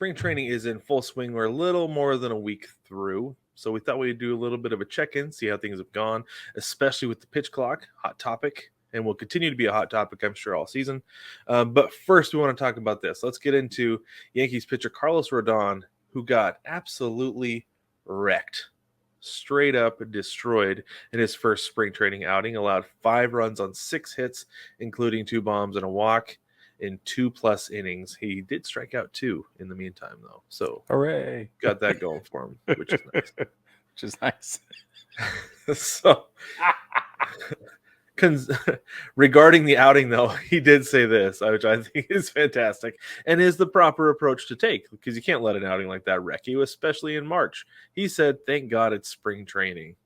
spring training is in full swing. We're a little more than a week through. So we thought we'd do a little bit of a check-in, see how things have gone, especially with the pitch clock, hot topic, and will continue to be a hot topic, I'm sure, all season. But first, we want to talk about this. Let's get into Yankees pitcher Carlos Rodon, who got absolutely wrecked, straight up destroyed in his first spring training outing, allowed 5 runs on 6 hits, including 2 bombs and a walk in 2+ innings. He did strike out 2 in the meantime, though. So hooray. Got that going for him, which is nice. Which is nice. So regarding the outing, though, he did say this, which I think is fantastic and is the proper approach to take, because you can't let an outing like that wreck you, especially in March. He said, "Thank God it's spring training."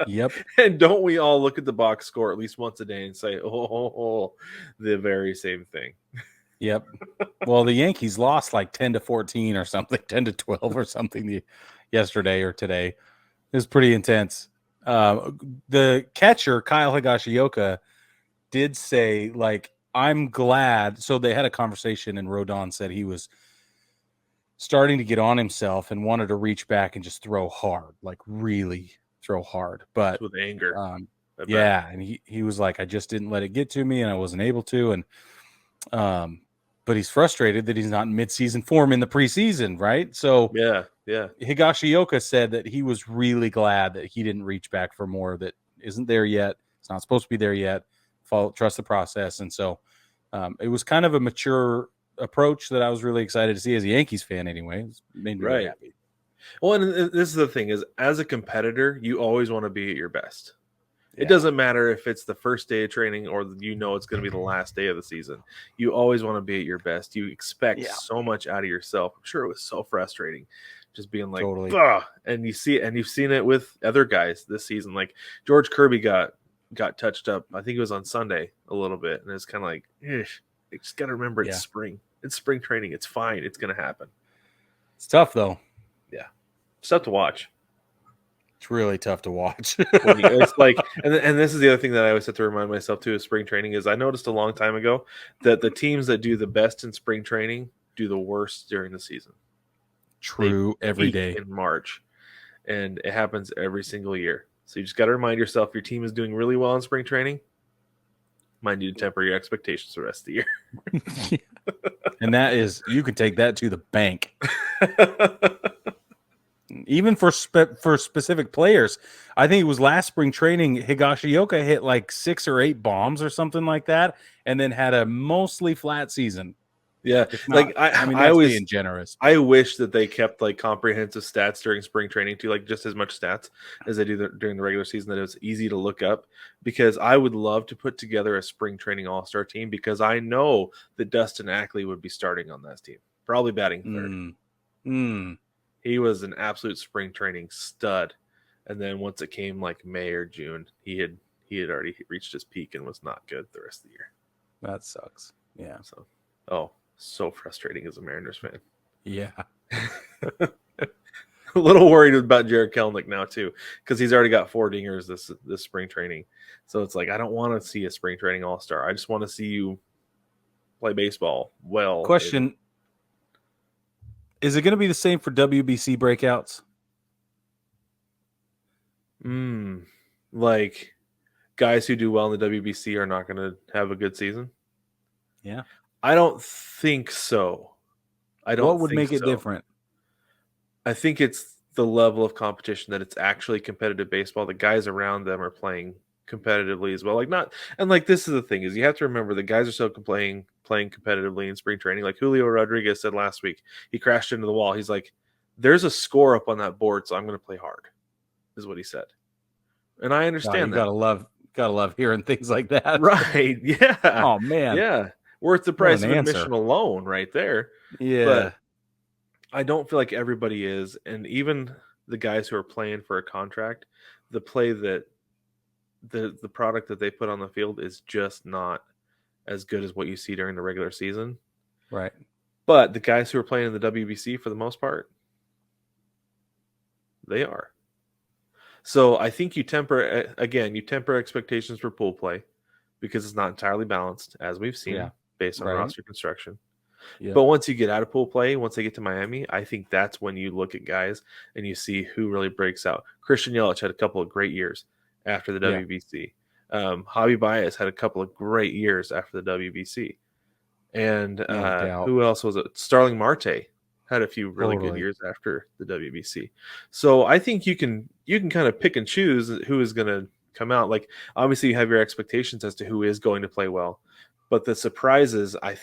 Yep. And don't we all look at the box score at least once a day and say, oh, the very same thing? Yep. Well, the Yankees lost like 10-14 or something, 10-12 or something yesterday or today. It was pretty intense. The catcher, Kyle Higashioka, did say, like, I'm glad. So they had a conversation, and Rodon said he was starting to get on himself and wanted to reach back and just throw hard, like really throw hard. But with anger. Yeah. And he was like, I just didn't let it get to me, and I wasn't able to. And but he's frustrated that he's not in midseason form in the preseason, right? So yeah. Higashioka said that he was really glad that he didn't reach back for more that isn't there yet. It's not supposed to be there yet. Trust the process. And so it was kind of a mature approach that I was really excited to see as a Yankees fan anyway. It made me really happy. Well, and this is the thing, is as a competitor, you always want to be at your best. It doesn't matter if it's the first day of training or it's going to be the last day of the season. You always want to be at your best. You expect so much out of yourself. I'm sure it was so frustrating just being like, totally. And you've seen it with other guys this season. Like George Kirby got touched up. I think it was on Sunday a little bit. And it's kind of like, you just got to remember it's spring. It's spring training. It's fine. It's going to happen. It's tough though. Yeah. It's tough to watch. It's really tough to watch. It's like, and this is the other thing that I always have to remind myself too, is spring training, is I noticed a long time ago that the teams that do the best in spring training do the worst during the season. True. Every day in March, and it happens every single year. So you just got to remind yourself, your team is doing really well in spring training, mind you to temper your expectations the rest of the year. And that is, you can take that to the bank. Even for specific players. I think it was last spring training, Higashioka hit like 6 or 8 bombs or something like that, and then had a mostly flat season. Yeah, like I mean, that's being generous. I wish that they kept like comprehensive stats during spring training too, like just as much stats as they do during the regular season, that it was easy to look up, because I would love to put together a spring training all-star team, because I know that Dustin Ackley would be starting on that team, probably batting third. He was an absolute spring training stud, and then once it came like May or June, he had already reached his peak and was not good the rest of the year. That sucks. Yeah. So frustrating as a Mariners fan. Yeah. A little worried about Jared Kelenic now too, because he's already got 4 dingers this spring training. So it's like, I don't want to see a spring training all-star. I just want to see you play baseball well. Question. Is it going to be the same for WBC breakouts? Like guys who do well in the WBC are not going to have a good season? Yeah. I don't think so. What would make it different? I think it's the level of competition, that it's actually competitive baseball. The guys around them are playing competitively as well. This is the thing, is you have to remember the guys are still playing competitively in spring training. Like Julio Rodriguez said last week, he crashed into the wall. He's like, there's a score up on that board, so I'm going to play hard, is what he said. And I understand that. Gotta love hearing things like that. Right. Yeah. Oh man. Yeah. Worth the price of admission alone right there. Yeah. But I don't feel like everybody is. And even the guys who are playing for a contract, the play that the product that they put on the field is just not as good as what you see during the regular season. Right. But the guys who are playing in the WBC, for the most part, they are. So I think you temper expectations for pool play, because it's not entirely balanced, as we've seen, based on roster construction. Yeah. But once you get out of pool play, once they get to Miami, I think that's when you look at guys and you see who really breaks out. Christian Yelich had a couple of great years after the Yeah. WBC. Javi Baez had a couple of great years after the WBC. And No doubt. who else was it? Starling Marte had a few really good Totally. years after the WBC. So I think you can kind of pick and choose who is going to come out. Like obviously you have your expectations as to who is going to play well. But the surprises, I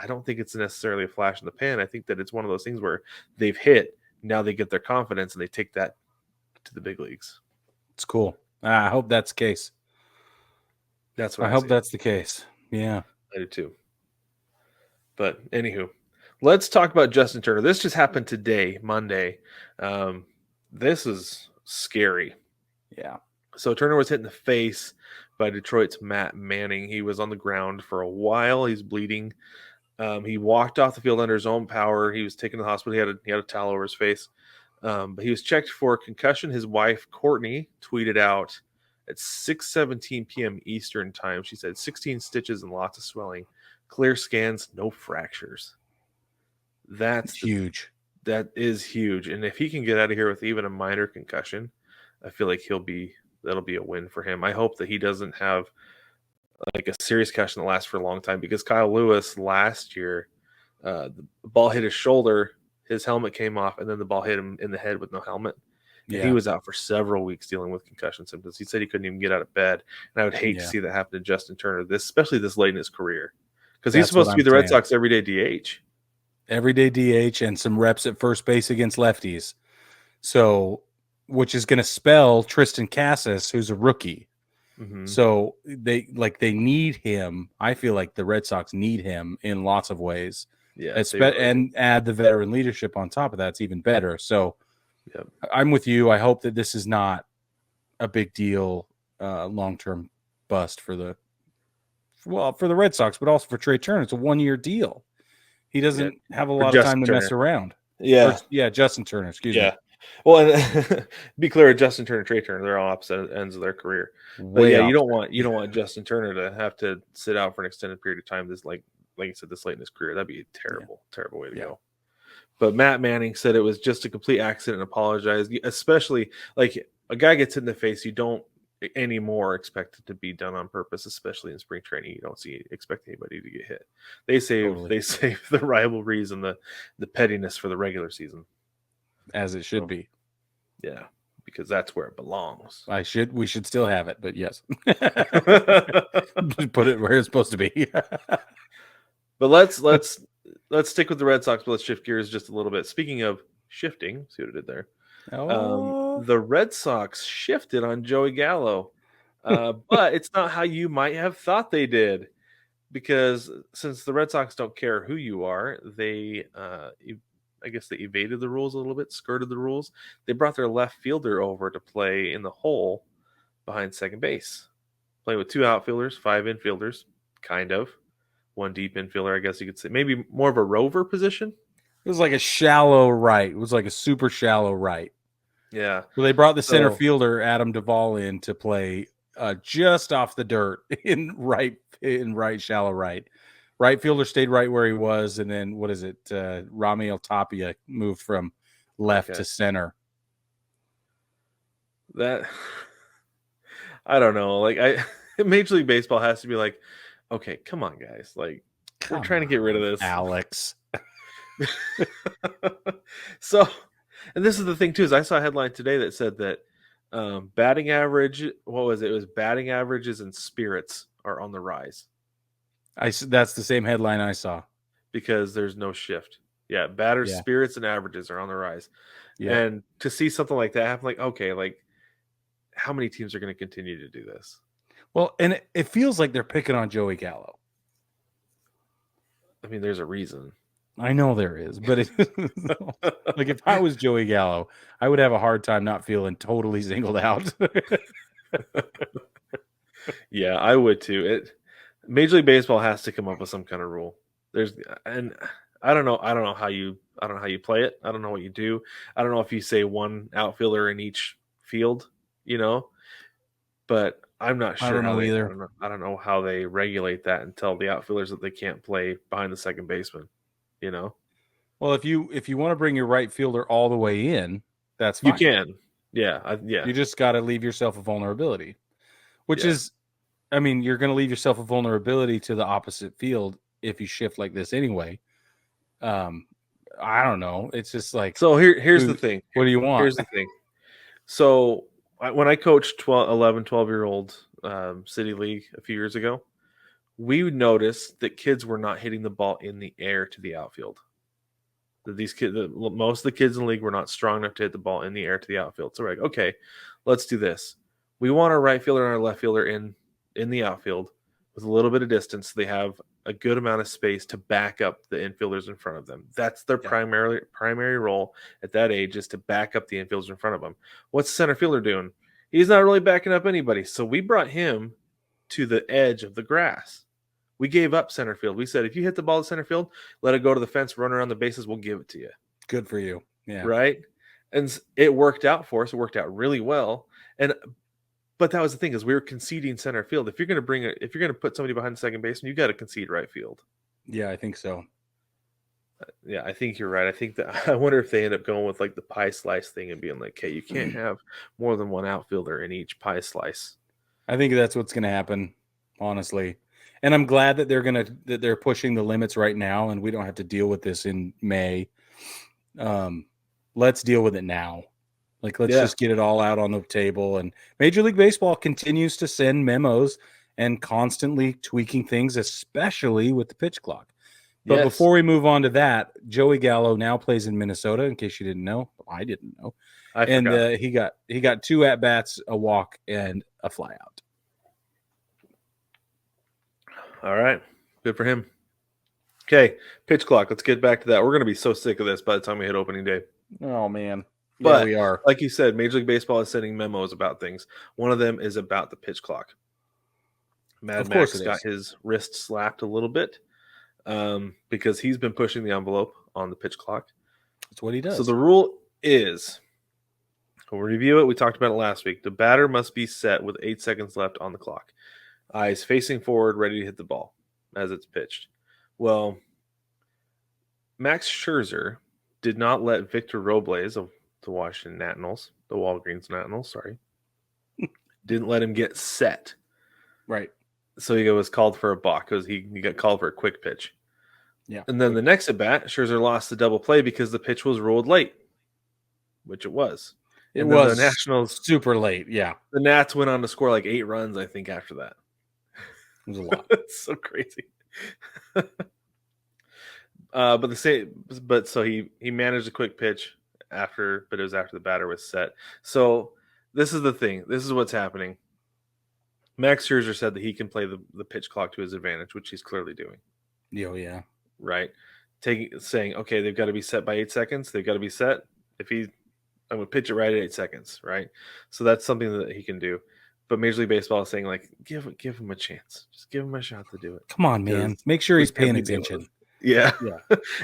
don't think it's necessarily a flash in the pan. I think that it's one of those things where they've hit, now they get their confidence and they take that to the big leagues. It's cool. I hope that's the case. That's what I hope that's the case. Yeah. I do too. But anywho, let's talk about Justin Turner. This just happened today, Monday. This is scary. Yeah. So Turner was hit in the face by Detroit's Matt Manning. He was on the ground for a while. He's bleeding. He walked off the field under his own power. He was taken to the hospital. He had a towel over his face. But he was checked for concussion. His wife, Courtney, tweeted out at 6:17 p.m. Eastern time. She said 16 stitches and lots of swelling. Clear scans, no fractures. That's huge. That is huge. And if he can get out of here with even a minor concussion, I feel like that'll be a win for him. I hope that he doesn't have like a serious concussion that lasts for a long time, because Kyle Lewis last year, the ball hit his shoulder, his helmet came off, and then the ball hit him in the head with no helmet. And he was out for several weeks dealing with concussion symptoms. He said he couldn't even get out of bed. And I would hate to see that happen to Justin Turner, especially this late in his career. Because he's supposed to be the Red Sox everyday DH. Everyday DH and some reps at first base against lefties. So, which is going to spell Tristan Casas, who's a rookie. Mm-hmm. So they need him. I feel like the Red Sox need him in lots of ways. Yeah, and add the veteran leadership on top of that. It's even better. So I'm with you. I hope that this is not a big deal, long-term bust for the Red Sox, but also for Trey Turner. It's a 1-year deal. He doesn't have a lot of time to mess around. Yeah. Justin Turner, excuse me. Well, and be clear, Justin Turner, Trey Turner, they're all opposite ends of their career. But you don't want Justin Turner to have to sit out for an extended period of time. This like you said, this late in his career, that'd be a terrible way to go. But Matt Manning said it was just a complete accident and apologized. Especially like a guy gets hit in the face, you don't anymore expect it to be done on purpose, especially in spring training. You don't expect anybody to get hit. They save the rivalries and the pettiness for the regular season, as it should be. Yeah, because that's where it belongs. We should still have it, but yes. Put it where it's supposed to be. But let's stick with the Red Sox, but let's shift gears just a little bit. Speaking of shifting, see what I did there. The Red Sox shifted on Joey Gallo, but it's not how you might have thought they did, because since the Red Sox don't care who you are, they I guess they evaded the rules a little bit, skirted the rules. They brought their left fielder over to play in the hole behind second base, playing with 2 outfielders, 5 infielders, kind of. 1 deep infielder, I guess you could say. Maybe more of a rover position. It was like a shallow right. It was like a super shallow right. Yeah. Well, they brought the center fielder, Adam Duvall, in to play just off the dirt in right shallow right. Right fielder stayed right where he was, and then what is it? Ramiel Tapia moved from left to center. That I don't know. Like Major League Baseball has to be like, okay, come on, guys. Like, we're trying to get rid of this, Alex. So, and this is the thing too, is I saw a headline today that said that batting average, what was it? It was batting averages and spirits are on the rise. That's the same headline I saw. Because there's no shift. Yeah, batters, spirits, and averages are on the rise. Yeah. And to see something like that happen, like, okay, like, how many teams are going to continue to do this? Well, and it feels like they're picking on Joey Gallo. I mean, there's a reason. I know there is, but like if I was Joey Gallo, I would have a hard time not feeling totally singled out. Yeah, I would too. Major League Baseball has to come up with some kind of rule. And I don't know how you play it. I don't know what you do. I don't know if you say 1 outfielder in each field, but I'm not sure. I don't know either. I don't know how they regulate that and tell the outfielders that they can't play behind the second baseman. you know. Well, if you want to bring your right fielder all the way in, that's You fine. can. Yeah, You just got to leave yourself a vulnerability, which Yeah. is, I mean, you're going to leave yourself a vulnerability to the opposite field if you shift like this anyway. I don't know. It's just like, So here's the thing. what do you want? Here's the thing. So when I coached 12-year-old City League a few years ago, we noticed that kids were not hitting the ball in the air to the outfield. That these kids, most of the kids in the league were not strong enough to hit the ball in the air to the outfield. So we're like, okay, let's do this. We want our right fielder and our left fielder in the outfield with a little bit of distance. So they have a good amount of space to back up the infielders in front of them. That's their primary role at that age, is to back up the infielders in front of them. What's the center fielder doing? He's not really backing up anybody. So we brought him to the edge of the grass. We gave up center field. We said, if you hit the ball to center field, let it go to the fence, run around the bases, we'll give it to you. Good for you. Yeah. Right? And it worked out for us. It worked out really well. But that was the thing, is we were conceding center field. If you're going to put somebody behind second baseman, you got to concede right field. Yeah, I think so. Yeah, I think you're right. I think that I wonder if they end up going with like the pie slice thing and being like, hey, you can't have more than one outfielder in each pie slice. I think that's what's going to happen, honestly. And I'm glad that they're pushing the limits right now, and we don't have to deal with this in May. Let's deal with it now. Like, let's just get it all out on the table. And Major League Baseball continues to send memos and constantly tweaking things, especially with the pitch clock. But before we move on to that, Joey Gallo now plays in Minnesota, in case you didn't know. I didn't know. I forgot. He got 2 at-bats, a walk, and a flyout. All right. Good for him. Okay, pitch clock. Let's get back to that. We're going to be so sick of this by the time we hit opening day. Oh, man. But yeah, we are. Like you said, Major League Baseball is sending memos about things. One of them is about the pitch clock. Mad Max got his wrist slapped a little bit because he's been pushing the envelope on the pitch clock. That's what he does. So the rule is, we'll review it. We talked about it last week. The batter must be set with 8 seconds left on the clock. Eyes facing forward, ready to hit the ball as it's pitched. Well, Max Scherzer did not let Victor Robles of the Washington Nationals, the Walgreens Nationals, sorry, didn't let him get set. Right. So he was called for a balk because he got called for a quick pitch. Yeah. And then the next at bat, Scherzer lost the double play because the pitch was ruled late, which it was. It was the Nationals super late. Yeah. The Nats went on to score like 8 runs, I think, after that. It was a lot. It's so crazy. But so he managed a quick pitch but it was after the batter was set. So this is the thing. This is what's happening. Max Scherzer said that he can play the pitch clock to his advantage, which he's clearly doing. Oh, yeah. Right. Saying, okay, they've got to be set by 8 seconds. They've got to be set. I'm going to pitch it right at 8 seconds. Right. So that's something that he can do. But Major League Baseball is saying, like, give him a chance. Just give him a shot to do it. Come on, man. Make sure he's paying attention. Yeah.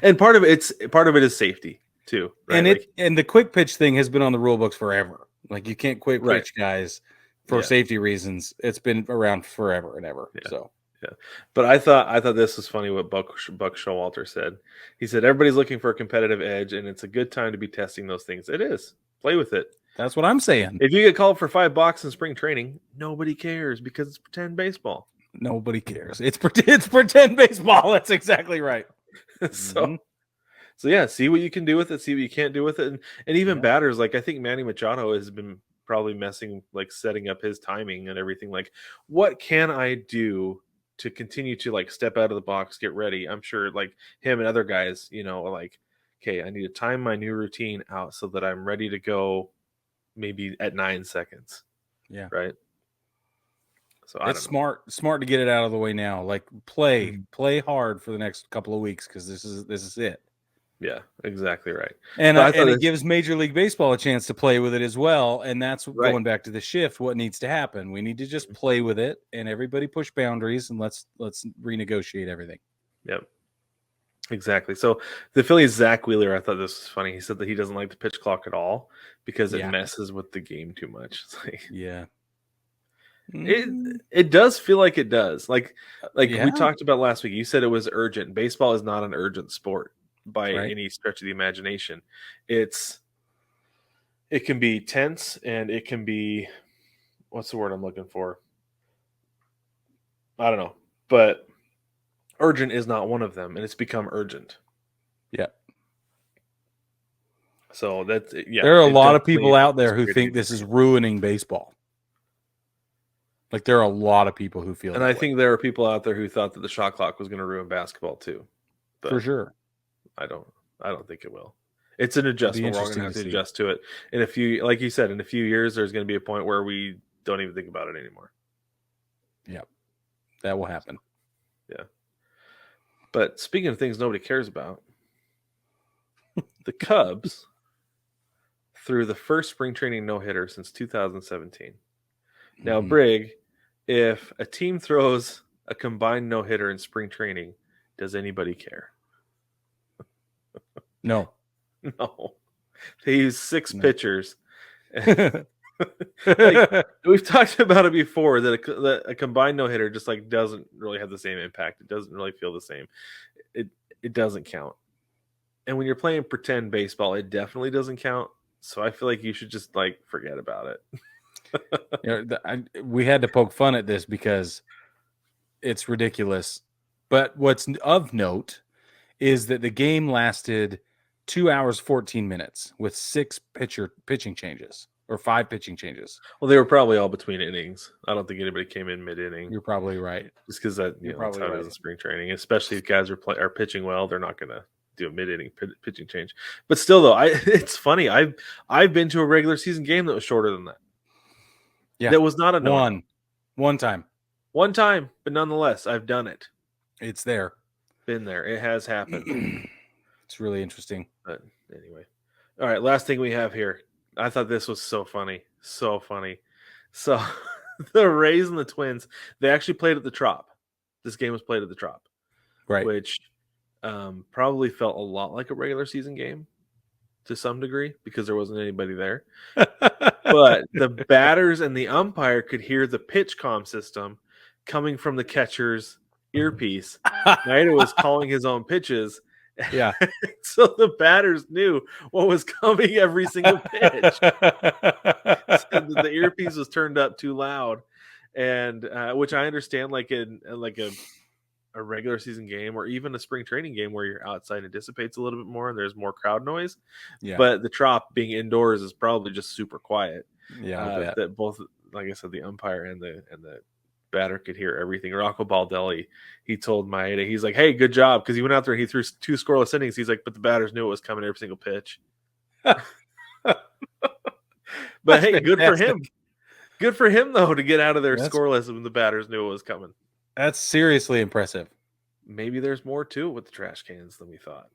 And part of it is safety too. Right? And the quick pitch thing has been on the rule books forever. Like, you can't quick pitch guys for safety reasons. It's been around forever and ever. Yeah. So yeah. But I thought this was funny what Buck Showalter said. He said everybody's looking for a competitive edge, and it's a good time to be testing those things. It is. Play with it. That's what I'm saying. If you get called for 5 balks in spring training, nobody cares because it's pretend baseball. Nobody cares. It's pretend baseball. That's exactly right. So yeah, see what you can do with it. See what you can't do with it. And even batters, like I think Manny Machado has been probably setting up his timing and everything. Like, what can I do to continue to like step out of the box, get ready? I'm sure like him and other guys, are like, okay, I need to time my new routine out so that I'm ready to go maybe at 9 seconds. Yeah. Right. So it's smart to get it out of the way now. Like play hard for the next couple of weeks because this is it. Yeah, exactly right. And it gives Major League Baseball a chance to play with it as well. And that's going back to the shift. What needs to happen? We need to just play with it, and everybody push boundaries, and let's renegotiate everything. Yep. Exactly. So the Phillies' Zach Wheeler, I thought this was funny. He said that he doesn't like the pitch clock at all because it messes with the game too much. It's like, yeah. It does feel like it does. Like we talked about last week. You said it was urgent. Baseball is not an urgent sport. by Right. any stretch of the imagination. It can be tense, and it can be, what's the word I'm looking for? I don't know, but urgent is not one of them, and it's become urgent. Yeah. So that's There are a it lot of definitely people out is there who creating a think this is different. ruining baseball. Like there are a lot of people who feel And that I way. think there are people out there who thought that the shot clock was going to ruin basketball too, For but sure. I don't think it will. It's an It'll be adjustment. We're all going to interesting have to to see. adjust to it. And if you, like you said, in a few years, there's going to be a point where we don't even think about it anymore. Yep. That will happen. Yeah. But speaking of things nobody cares about, the Cubs threw the first spring training no-hitter since 2017. Now, Mhm. Brig, if a team throws a combined no-hitter in spring training, does anybody care? No. No. They use 6 No. pitchers. Like, we've talked about it before that a combined no-hitter just like doesn't really have the same impact. It doesn't really feel the same. It doesn't count. And when you're playing pretend baseball, it definitely doesn't count. So I feel like you should just like forget about it. We had to poke fun at this because it's ridiculous. But what's of note is that the game lasted 2 hours 14 minutes with 6 pitching changes or 5 pitching changes. Well, they were probably all between innings. I don't think anybody came in mid-inning. You're probably right. Just because that's Probably how it is right. in spring training. Especially if guys are pitching well, they're not going to do a mid-inning pitching change. But still, though, it's funny. I've been to a regular season game that was shorter than that. Yeah. That was not a no-no. One time. One time, but nonetheless, I've done it. It's there. Been there. It has happened. It's really interesting. But anyway. All right, last thing we have here. I thought this was so funny. So funny. So the Rays and the Twins, they actually played at the Trop. This game was played at the Trop. Right. Which probably felt a lot like a regular season game to some degree because there wasn't anybody there. But the batters and the umpire could hear the PitchComm system coming from the catcher's earpiece. Maeda was calling his own pitches. Yeah. So the batters knew what was coming every single pitch. So the earpiece was turned up too loud, and which I understand, like in like a regular season game or even a spring training game where you're outside, it dissipates a little bit more and there's more crowd noise. Yeah. But the Trop being indoors is probably just super quiet. Yeah. That both, like I said, the umpire and the batter could hear everything. Rocco Baldelli, he told Maeda, he's like, "Hey, good job," because he went out there and he threw 2 scoreless innings. He's like, "But the batters knew it was coming every single pitch." But hey, fantastic. good for him. Good for him though to get out of there That's- scoreless when the batters knew it was coming. That's seriously impressive. Maybe there's more to it with the trash cans than we thought.